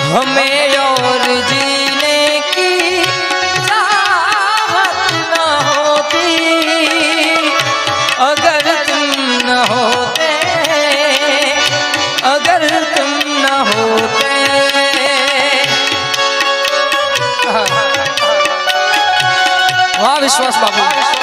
हमें और जीने की चाहत न होती अगर तुम न होते, अगर तुम न होते। वाह विश्वास बाबू।